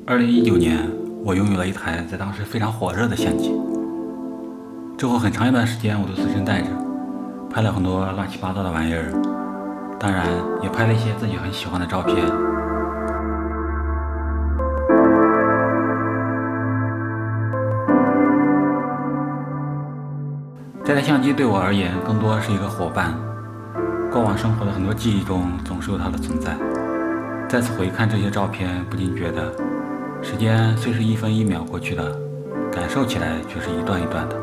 2019年，我拥有了一台在当时非常火热的相机。之后很长一段时间我都随身带着，拍了很多乱七八糟的玩意儿，当然也拍了一些自己很喜欢的照片。这台相机对我而言更多是一个伙伴，过往生活的很多记忆中总是有它的存在。再次回看这些照片，不禁觉得时间虽是一分一秒过去的，感受起来却是一段一段的，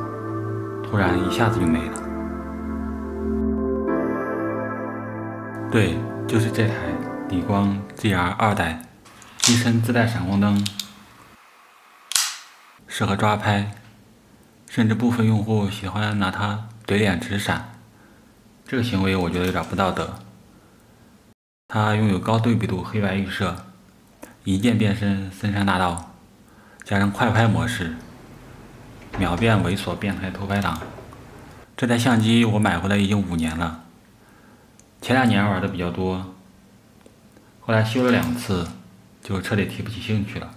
突然一下子就没了。对，就是这台理光 ZR 2代，机身自带闪光灯，适合抓拍，甚至部分用户喜欢拿它怼脸直闪，这个行为我觉得有点不道德。它拥有高对比度黑白预设，一键变身森山大道，加上快拍模式，秒变猥琐变态偷拍党。这台相机我买回来已经5年了，前2年玩的比较多，后来修了2次，就彻底提不起兴趣了。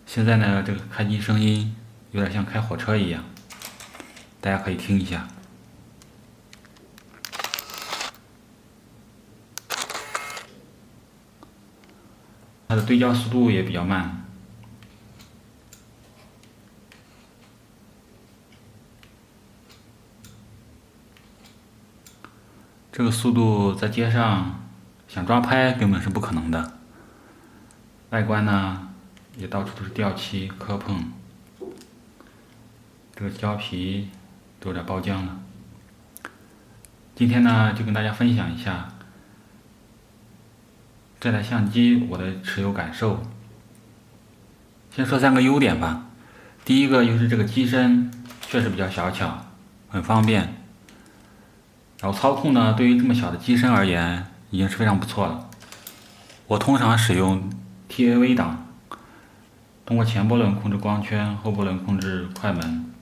现在呢，这个开机声音有点像开火车一样，大家可以听一下。它的对焦速度也比较慢，这个速度在街上想抓拍根本是不可能的。外观呢也到处都是掉漆磕碰，这个胶皮都有点包浆了。今天呢就跟大家分享一下这台相机我的持有感受。先说3个优点吧。第一个就是这个机身确实比较小巧，很方便。然后操控呢，对于这么小的机身而言已经是非常不错了。我通常使用 TAV 档，通过前波轮控制光圈，后波轮控制快门，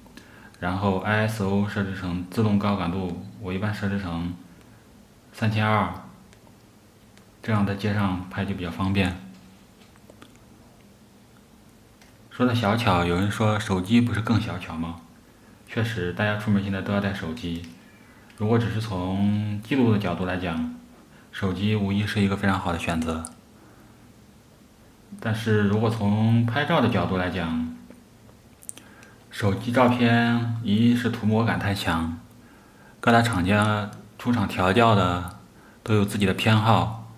然后 ISO 设置成自动高感度，我一般设置成3200，这样在街上拍就比较方便。说到小巧，有人说手机不是更小巧吗？确实，大家出门现在都要带手机。如果只是从记录的角度来讲，手机无疑是一个非常好的选择。但是如果从拍照的角度来讲，手机照片一是涂抹感太强，各大厂家出厂调教的都有自己的偏好，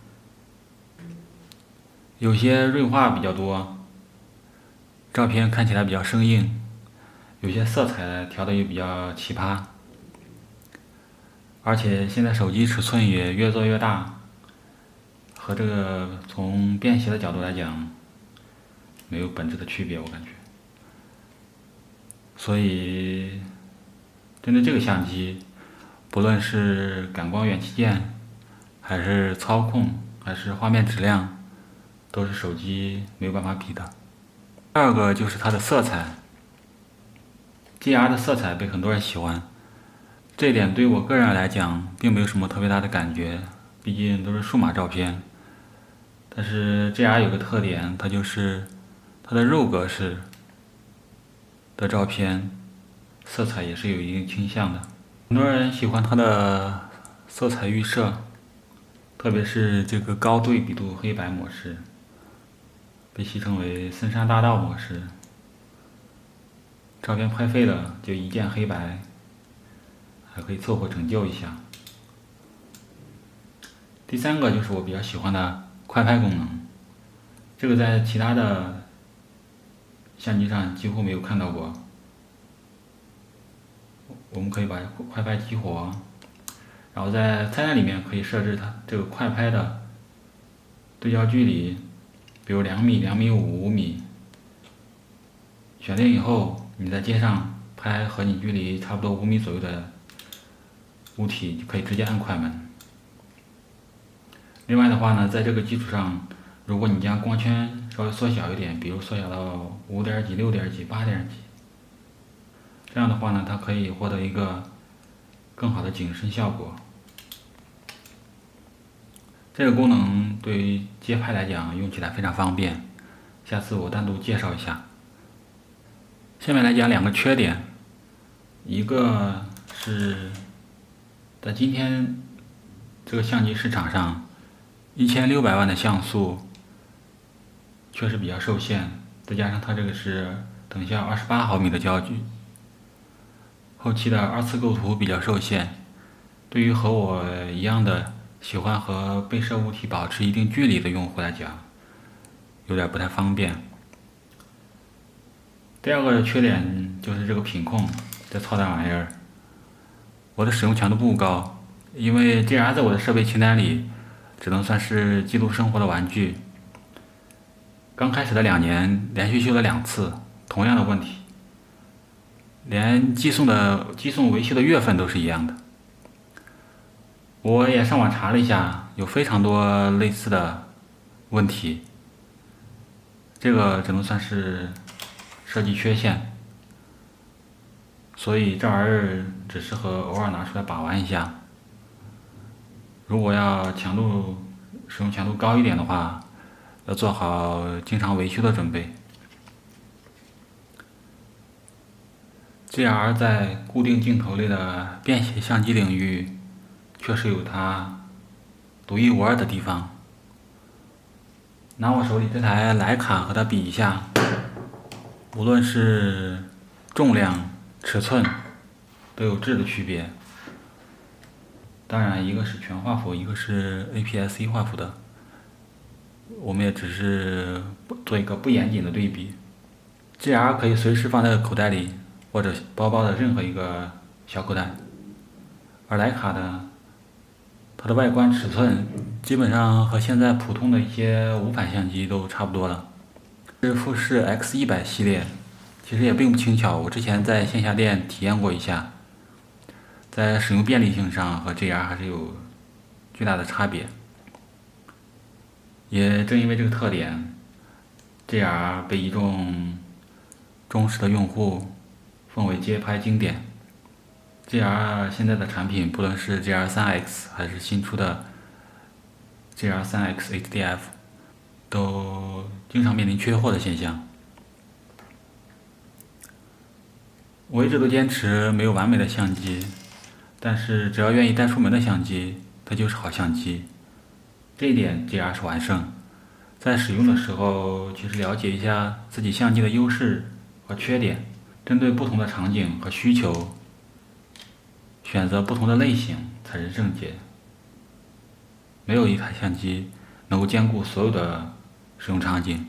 有些锐化比较多，照片看起来比较生硬，有些色彩调的也比较奇葩。而且现在手机尺寸也越做越大，和这个从便携的角度来讲没有本质的区别，我感觉。所以针对这个相机，不论是感光元器件还是操控还是画面质量，都是手机没有办法比的。第二个就是它的色彩，GR 的色彩被很多人喜欢，这一点对于我个人来讲并没有什么特别大的感觉，毕竟都是数码照片。但是 GR 有个特点，它就是它的肉格式的照片色彩也是有一定倾向的。很多人喜欢它的色彩预设，特别是这个高对比度黑白模式，被戏称为森山大道模式。照片拍废了就一键黑白，还可以凑合拯救一下。第3个就是我比较喜欢的快拍功能，这个在其他的相机上几乎没有看到过。我们可以把快拍激活，然后在菜单里面可以设置它这个快拍的对焦距离，比如2米、2.5米、5米。选定以后，你在街上拍和你距离差不多5米左右的物体，就可以直接按快门。另外的话呢，在这个基础上，如果你将光圈稍微缩小一点，比如缩小到5点几、6点几、8点几，这样的话呢，它可以获得一个更好的景深效果。这个功能对于街拍来讲用起来非常方便，下次我单独介绍一下。下面来讲两个缺点，一个是在今天这个相机市场上，1600万的像素确实比较受限，再加上它这个是等效28毫米的焦距，后期的二次构图比较受限，对于和我一样的喜欢和被摄物体保持一定距离的用户来讲，有点不太方便。第二个缺点就是这个品控，这操蛋玩意儿，我的使用强度不高，因为 GR 在我的设备清单里只能算是记录生活的玩具。刚开始的2年连续修了2次，同样的问题，连寄送维修的月份都是一样的。我也上网查了一下，有非常多类似的问题，这个只能算是设计缺陷，所以这玩意儿只适合偶尔拿出来把玩一下。如果要使用强度高一点的话，要做好经常维修的准备。GR 在固定镜头类的便携相机领域，确实有它独一无二的地方。拿我手里这台徕卡和它比一下，无论是重量、尺寸，都有质的区别。当然，一个是全画幅，一个是 APS-C 画幅的，我们也只是做一个不严谨的对比。GR 可以随时放在口袋里或者包包的任何一个小口袋，而徕卡呢，它的外观尺寸基本上和现在普通的一些无反相机都差不多了。是富士 X100系列，其实也并不轻巧，我之前在线下店体验过一下，在使用便利性上和 GR 还是有巨大的差别。也正因为这个特点， GR 被一众忠实的用户奉为街拍经典。GR 现在的产品，不论是 GR3X 还是新出的 GR3X HDF， 都经常面临缺货的现象。我一直都坚持没有完美的相机，但是只要愿意带出门的相机，它就是好相机。这一点 GR 是完胜。在使用的时候，其实了解一下自己相机的优势和缺点，针对不同的场景和需求，选择不同的类型才是正解。没有一台相机能够兼顾所有的使用场景。